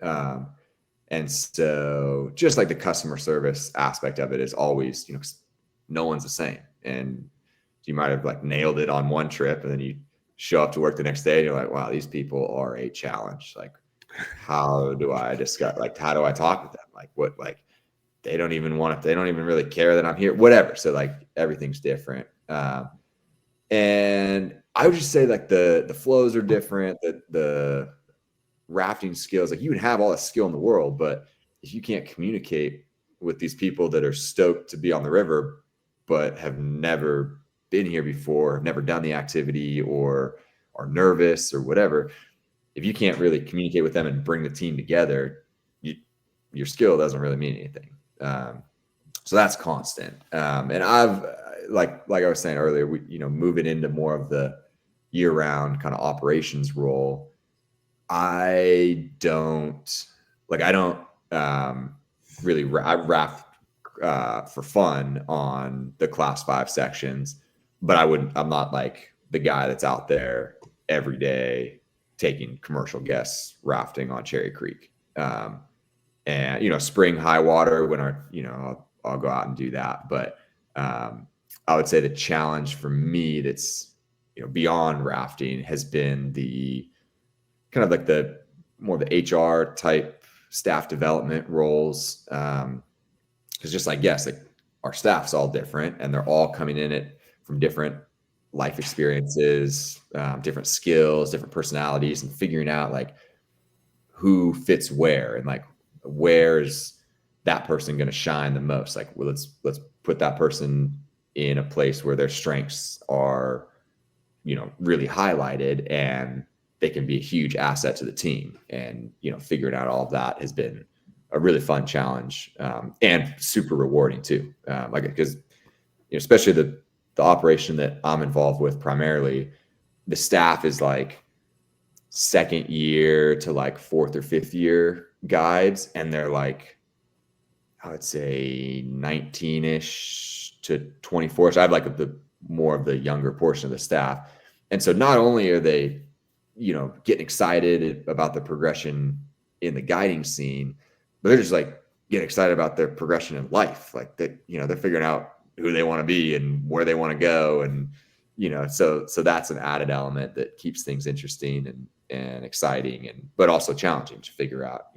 And so just like the customer service aspect of it is always, no one's the same. And you might have like nailed it on one trip, and then you show up to work the next day and you're like, wow, these people are a challenge. Like how do I discuss, like, how do I talk with them? Like, what, like, they don't even really care that I'm here, whatever. So like everything's different. And I would just say like the flows are different, the rafting skills, like you would have all the skill in the world, but if you can't communicate with these people that are stoked to be on the river, but have never been here before, have never done the activity, or are nervous or whatever, if you can't really communicate with them and bring the team together, your skill doesn't really mean anything. So that's constant. And I've, like I was saying earlier, moving into more of the year-round kind of operations role, I don't really I raft for fun on the class 5 sections, but I'm not like the guy that's out there every day taking commercial guests rafting on Cherry Creek. And spring high water when I'll go out and do that. But I would say the challenge for me that's beyond rafting has been the kind of like the more the HR type staff development roles. Because just like, yes, like our staff's all different and they're all coming in it from different life experiences, different skills, different personalities, and figuring out like who fits where and like where's that person going to shine the most. Like, well, let's put that person in a place where their strengths are really highlighted and they can be a huge asset to the team. And figuring out all of that has been a really fun challenge, and super rewarding too. Like, because especially the operation that I'm involved with primarily, the staff is like second year to like fourth or fifth year guides, and they're like, I would say 19ish to 24. So I have like the more of the younger portion of the staff. And so not only are they, getting excited about the progression in the guiding scene, but they're just like getting excited about their progression in life. Like that, they're figuring out who they want to be and where they want to go. And, so that's an added element that keeps things interesting and exciting, but also challenging to figure out,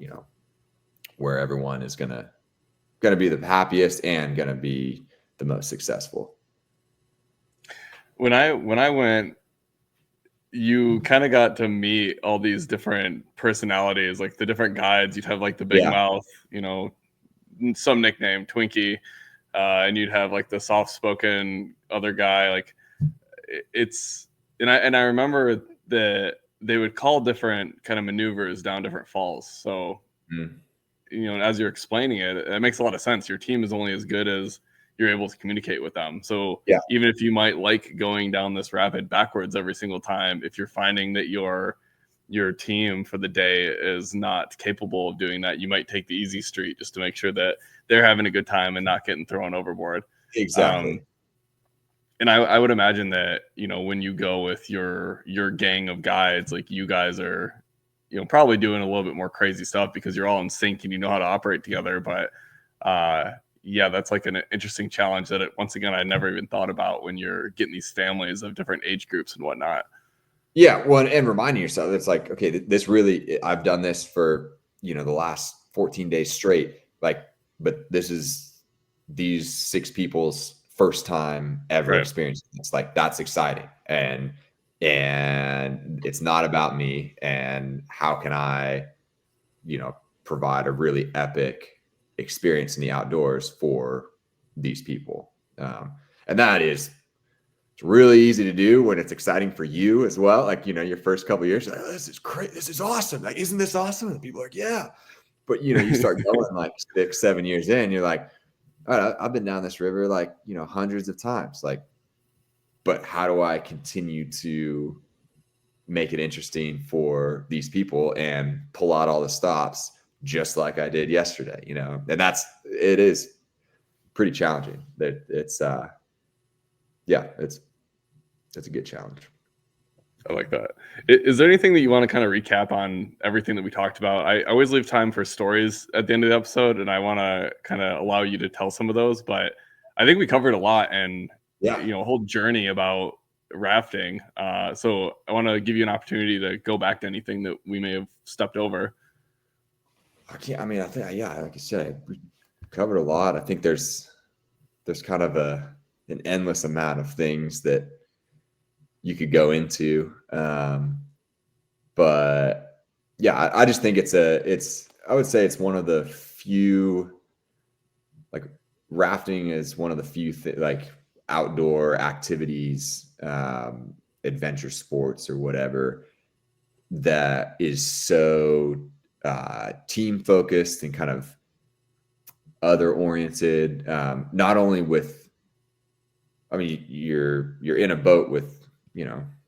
where everyone is going to be the happiest and going to be the most successful.
When I went, you kind of got to meet all these different personalities, like the different guides. You'd have like the big mouth, some nickname Twinkie, and you'd have like the soft-spoken other guy. Like and I remember that they would call different kind of maneuvers down different falls. So, as you're explaining it, it makes a lot of sense. Your team is only as good as you're able to communicate with them. So even if you might like going down this rapid backwards every single time, if you're finding that your team for the day is not capable of doing that, you might take the easy street just to make sure that they're having a good time and not getting thrown overboard.
Exactly.
And I would imagine that, when you go with your gang of guides, like you guys are, probably doing a little bit more crazy stuff because you're all in sync and you know how to operate together. But that's like an interesting challenge that once again, I never even thought about when you're getting these families of different age groups and whatnot.
Yeah. Well, and reminding yourself, it's like, okay, this really, I've done this for, the last 14 days straight. Like, but this is these 6 people's first time ever experiencing. It's like, that's exciting. And it's not about me. And how can I, provide a really epic experience in the outdoors for these people. And that is, it's really easy to do when it's exciting for you as well. Like, your first couple of years, like, oh, this is great. This is awesome. Like, isn't this awesome? And people are like, yeah. But, you start going like 6, 7 years in, you're like, all right, I've been down this river like, hundreds of times. Like, but how do I continue to make it interesting for these people and pull out all the stops just like I did yesterday, and it is pretty challenging. That it's a good challenge.
I like that. Is there anything that you want to kind of recap on everything that we talked about? I always leave time for stories at the end of the episode, and I want to kind of allow you to tell some of those, but I think we covered a lot and a whole journey about rafting. So I want to give you an opportunity to go back to anything that we may have stepped over.
I mean, I think, yeah, like you said, we covered a lot. I think there's kind of an endless amount of things that you could go into. But yeah, I just think I would say it's one of the few, like, rafting is one of the few like outdoor activities, adventure sports or whatever, that is so team focused and kind of other oriented. Not only with, I mean, you're in a boat with,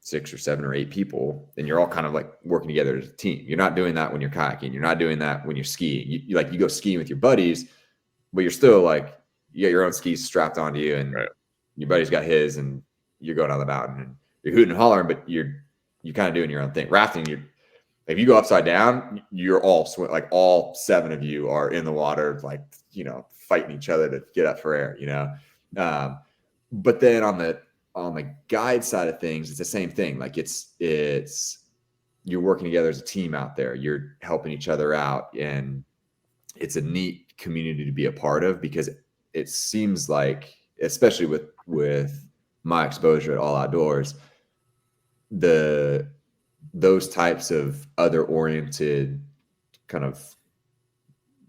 6 or 7 or 8 people, and you're all kind of like working together as a team. You're not doing that when you're kayaking. You're not doing that when you're skiing. You go skiing with your buddies, but you're still like, you got your own skis strapped onto you, and
Right.
your buddy's got his, and you're going on the mountain, and you're hooting and hollering, but you're kind of doing your own thing. Rafting, if you go upside down, you're all like all 7 of you are in the water, like, fighting each other to get up for air, but then on the guide side of things, it's the same thing. Like it's you're working together as a team out there. You're helping each other out, and it's a neat community to be a part of, because it seems like, especially with my exposure at All Outdoors, those types of other oriented, kind of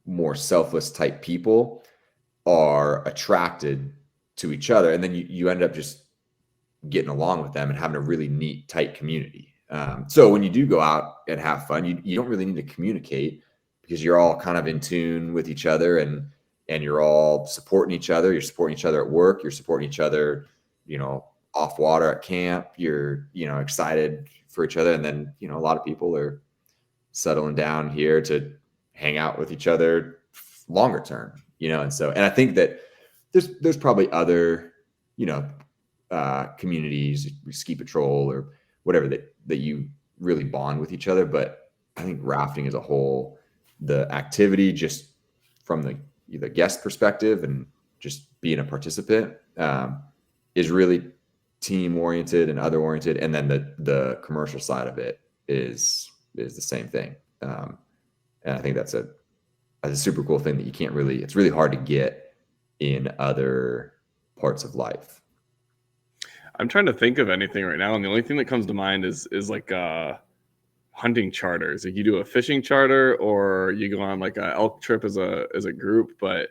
more selfless type people are attracted to each other, and then you end up just getting along with them and having a really neat, tight community. So when you do go out and have fun, you don't really need to communicate, because you're all kind of in tune with each other, and you're all supporting each other. You're supporting each other at work. You're supporting each other, off water at camp. You're, excited for each other. And then, a lot of people are settling down here to hang out with each other longer term, and I think that there's probably other, communities, ski patrol or whatever, that you really bond with each other. But I think rafting as a whole, the activity, just from the guest perspective and just being a participant, is really team oriented and other oriented. And then the commercial side of it is the same thing. And I think that's a super cool thing that it's really hard to get in other parts of life.
I'm trying to think of anything right now, and the only thing that comes to mind is like hunting charters. Like you do a fishing charter, or you go on like a elk trip as a group. But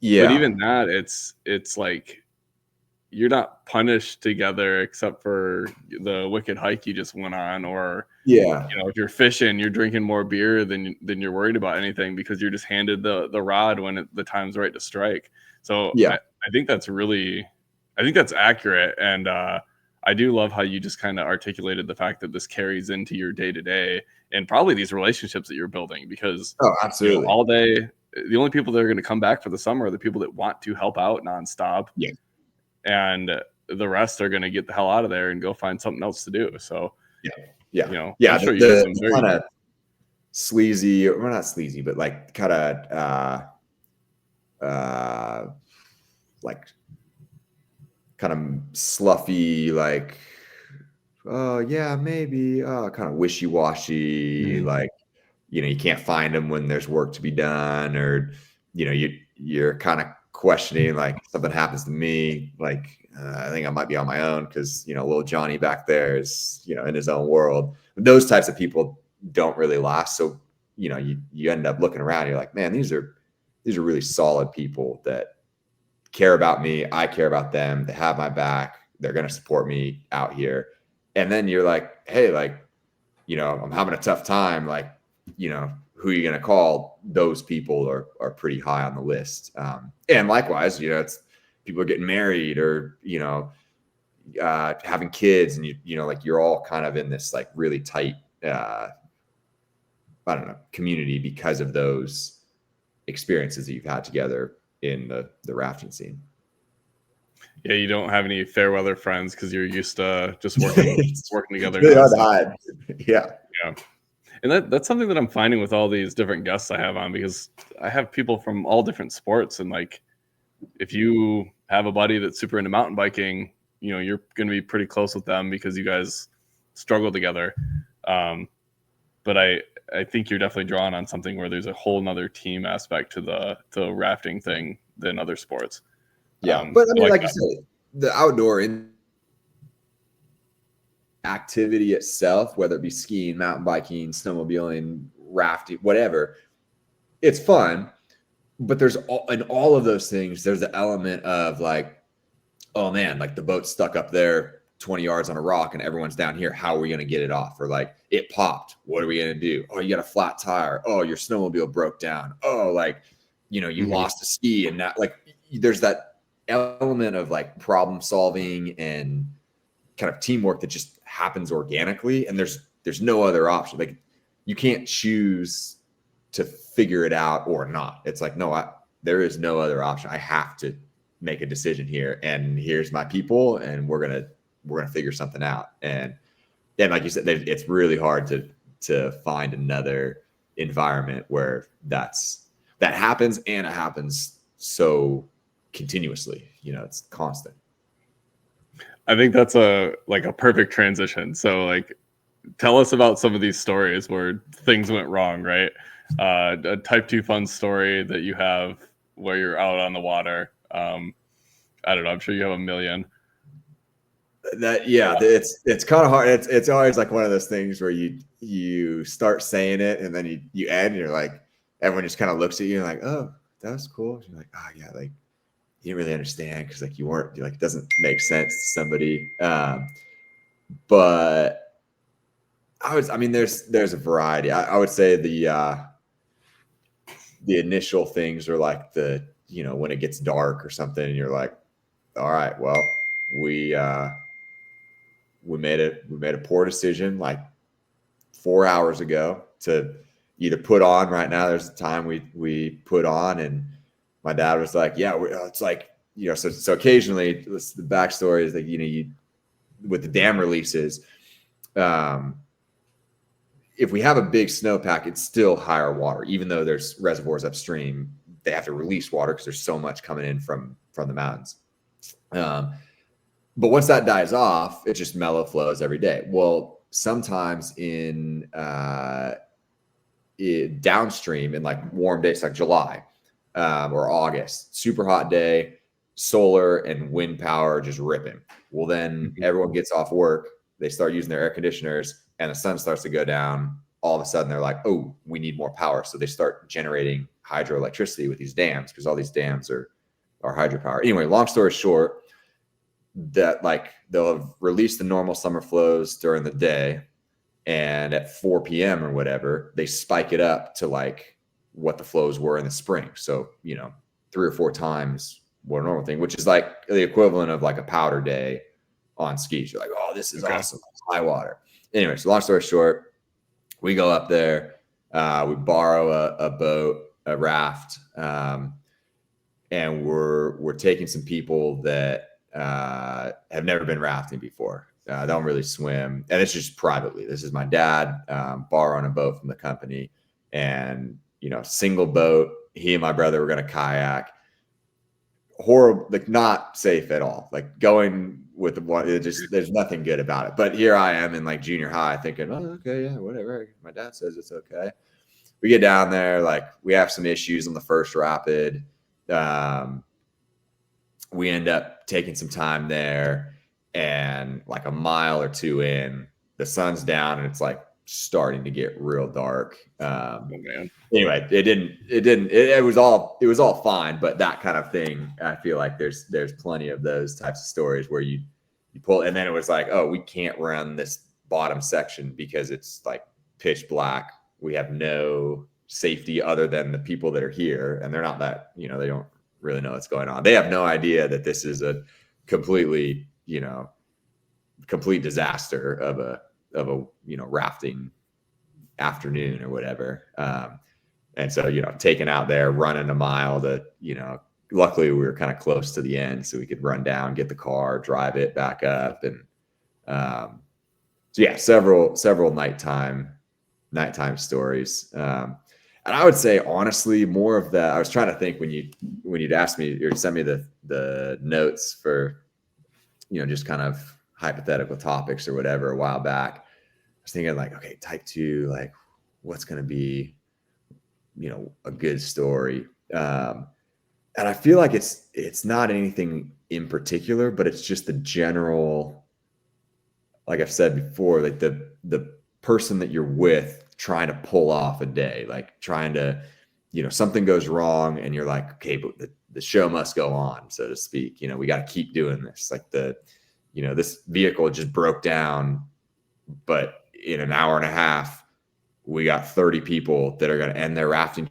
even that, it's like you're not punished together except for the wicked hike you just went on, or if you're fishing, you're drinking more beer than you're worried about anything, because you're just handed the rod when the time's right to strike. So I think that's accurate. And I do love how you just kind of articulated the fact that this carries into your day-to-day and probably these relationships that you're building, because
absolutely,
all day, the only people that are going to come back for the summer are the people that want to help out nonstop.
Yeah.
And the rest are going to get the hell out of there and go find something else to do. So I'm sure you get some very
kind of sleazy, or not sleazy, but like kind of like kind of sluffy, like, oh yeah, maybe, kind of wishy-washy, like, you can't find them when there's work to be done, or you're kind of questioning, like, something happens to me, like, I think I might be on my own, because little Johnny back there is in his own world. Those types of people don't really last. So you end up looking around, you're like, man, these are really solid people that care about me. I care about them. They have my back. They're going to support me out here. And then you're like, hey, like, I'm having a tough time. Like, who are you going to call? Those people are pretty high on the list. And likewise, it's people are getting married, or, having kids, and like you're all kind of in this like really tight, I don't know, community, because of those experiences that you've had together in the rafting scene.
Yeah, you don't have any fair weather friends because you're used to just working together.
Really hard to hide. Yeah.
And that's something that I'm finding with all these different guests I have on, because I have people from all different sports, and like, if you have a buddy that's super into mountain biking, you're going to be pretty close with them because you guys struggle together. But I think you're definitely drawn on something where there's a whole nother team aspect to the rafting thing than other sports.
Yeah, but I mean, like you said, the outdoor activity itself, whether it be skiing, mountain biking, snowmobiling, rafting, whatever, it's fun. But there's in all of those things, there's the element of like, oh man, like the boat's stuck up there 20 yards on a rock and everyone's down here. How are we going to get it off? Or like it popped. What are we going to do? Oh, you got a flat tire. Oh, your snowmobile broke down. Oh, like, you know, you lost a ski and that, like, there's that element of like problem solving and kind of teamwork that just happens organically. And there's no other option. Like you can't choose to figure it out or not. It's like, no, there is no other option. I have to make a decision here, and here's my people, and we're gonna figure something out. And like you said, it's really hard to find another environment where that happens, and it happens so continuously. You know, it's constant.
I think that's a perfect transition. So like, tell us about some of these stories where things went wrong, right? A type 2 fun story that you have where you're out on the water. I don't know. I'm sure you have a million.
It's kind of hard. It's always like one of those things where you start saying it and then you end and you're like, everyone just kind of looks at you and like, oh, that was cool. You're like, oh yeah, like you didn't really understand because like you're like, it doesn't make sense to somebody. But there's a variety. I would say the initial things are like when it gets dark or something and you're like, all right, well, we made a poor decision like 4 hours ago to either put on. Right now there's a time we put on, and my dad was like, yeah, it's like, so occasionally the backstory is like, you with the dam releases, if we have a big snowpack, it's still higher water, even though there's reservoirs upstream. They have to release water because there's so much coming in from the mountains. But once that dies off, it just mellow flows every day. Well, sometimes in downstream in like warm days like July or August, super hot day, solar and wind power just ripping. Well, then everyone gets off work, they start using their air conditioners, and the sun starts to go down. All of a sudden, they're like, oh, we need more power. So they start generating hydroelectricity with these dams, because all these dams are hydropower. Anyway, long story short, that like they'll have released the normal summer flows during the day, and at 4 p.m. or whatever, they spike it up to like what the flows were in the spring. So, 3 or 4 times what a normal thing, which is like the equivalent of like a powder day on skis. You're like, oh, this is awesome. High water. Anyway, so long story short, we go up there, we borrow a boat, a raft, and we're taking some people that have never been rafting before. Don't really swim, and it's just privately. This is my dad borrowing a boat from the company, and single boat. He and my brother were going to kayak. Horrible, like not safe at all. Like going with the one, there's nothing good about it. But here I am in like junior high, thinking, oh, okay, yeah, whatever. My dad says it's okay. We get down there, like we have some issues on the first rapid. We end up taking some time there, and like a mile or two in, the sun's down and it's like starting to get real dark. Oh man. Anyway, it was all fine, but that kind of thing, I feel like there's plenty of those types of stories where you pull, and then it was like, oh, we can't run this bottom section because it's like pitch black. We have no safety other than the people that are here, and they're not that, they don't really know what's going on. They have no idea that this is a complete disaster of a rafting afternoon or whatever. And so, taking out there, running a mile to, luckily we were kind of close to the end, so we could run down, get the car, drive it back up. And so yeah, several nighttime stories. And I would say, honestly, more of that. I was trying to think when you'd ask me or send me the notes for, just kind of hypothetical topics or whatever a while back. I was thinking like, okay, type 2, like what's going to be, a good story. And I feel like it's not anything in particular, but it's just the general, like I've said before, like the person that you're with trying to pull off a day, like trying to, something goes wrong and you're like, okay, but the show must go on, so to speak. We got to keep doing this. Like this vehicle just broke down, but in an hour and a half, we got 30 people that are going to end their rafting,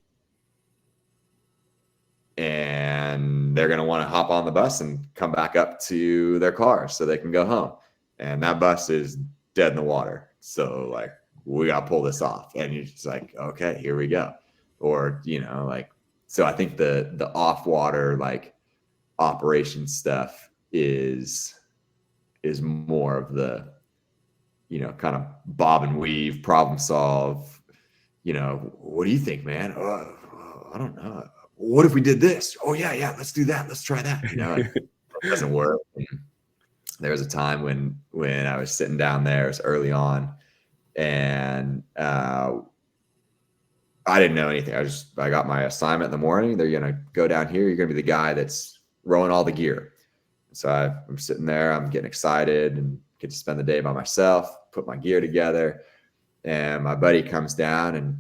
and they're going to want to hop on the bus and come back up to their car so they can go home. And that bus is dead in the water. So like, we got to pull this off. And you're just like, okay, here we go. Or, so I think the off water, like operation stuff is more of the, kind of bob and weave, problem solve. What do you think, man? I don't know. What if we did this? Oh yeah, let's do that. Let's try that. It doesn't work. And there was a time when I was sitting down there, it was early on, and I didn't know anything. I got my assignment in the morning. They're gonna go down here. You're gonna be the guy that's rowing all the gear. So I'm sitting there. I'm getting excited and get to spend the day by myself, put my gear together. And my buddy comes down and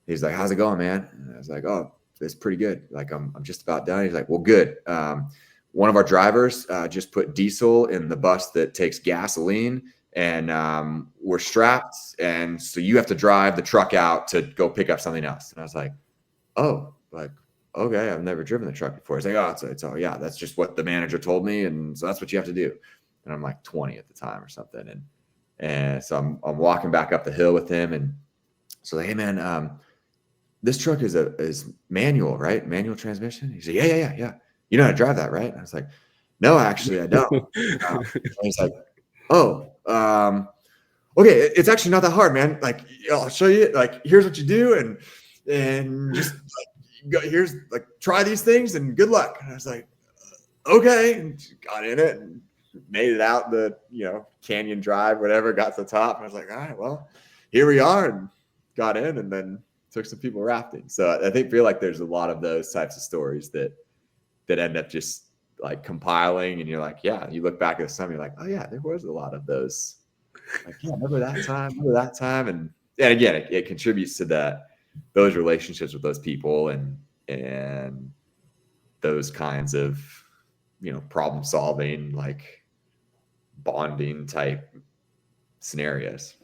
he's like, "How's it going, man?" And I was like, "Oh, it's pretty good. Like I'm just about done." He's like, "Well, good. One of our drivers just put diesel in the bus that takes gasoline, and we're strapped, and so you have to drive the truck out to go pick up something else." And I was like, "Oh, like okay, I've never driven the truck before." He's like, "Oh, it's yeah, that's just what the manager told me, and so that's what you have to do." And I'm like 20 at the time or something, and so I'm walking back up the hill with him, and so like, "Hey man, this truck is manual, right? Manual transmission?" He said, Yeah. You know how to drive that, right? And I was like, "No, actually, I don't." And he's like, "Oh, okay, it's actually not that hard, man. Like, I'll show you. Like, here's what you do, and just like, here's like try these things, and good luck." And I was like, "Okay," and got in it and made it out the canyon drive, whatever. Got to the top, and I was like, "All right, well, here we are," and got in, and then took some people rafting. So I feel like there's a lot of those types of stories that end up just like compiling, and you're like, yeah, you look back at some, you're like, oh yeah, there was a lot of those. Like, yeah, remember that time, and again, it contributes to those relationships with those people and those kinds of problem solving, like bonding type scenarios.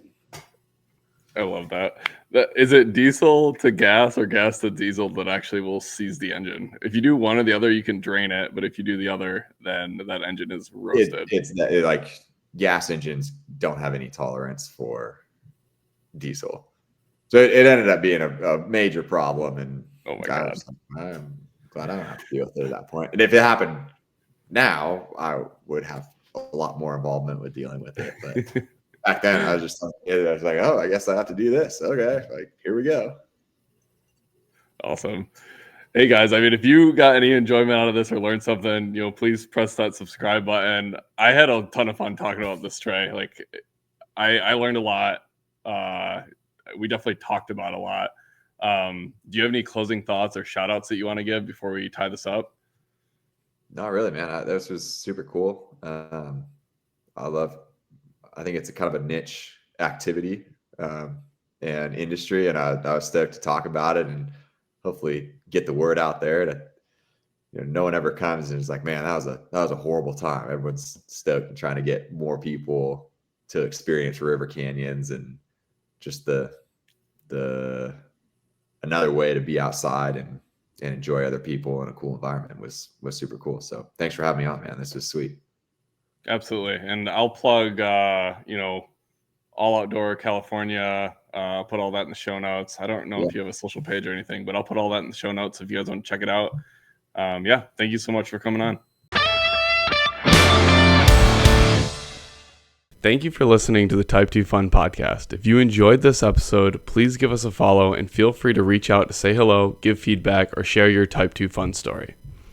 I love that. Is it diesel to gas or gas to diesel that actually will seize the engine? If you do one or the other, you can drain it, but if you do the other, then that engine is roasted.
Like gas engines don't have any tolerance for diesel, so it ended up being a major problem. And
oh my God,
I'm glad I don't have to deal with it at that point. And if it happened now, I would have a lot more involvement with dealing with it, but back then, I was like, oh, I guess I have to do this. Okay, like here we go.
Awesome. Hey guys, I mean, if you got any enjoyment out of this or learned something, please press that subscribe button. I had a ton of fun talking about this, Trey. Like, I learned a lot. We definitely talked about a lot. Do you have any closing thoughts or shout outs that you want to give before we tie this up?
Not really, man. This was super cool. I think it's a kind of a niche activity and industry, and I was stoked to talk about it and hopefully get the word out there. That no one ever comes and is like, "Man, that was a horrible time." Everyone's stoked and trying to get more people to experience river canyons and just the another way to be outside and enjoy other people in a cool environment was super cool. So thanks for having me on, man. This was sweet.
Absolutely. And I'll plug, All Outdoor California. I'll put all that in the show notes. I don't know if you have a social page or anything, but I'll put all that in the show notes if you guys want to check it out. Thank you so much for coming on. Thank you for listening to the Type 2 Fun podcast. If you enjoyed this episode, please give us a follow and feel free to reach out to say hello, give feedback, or share your Type 2 Fun story.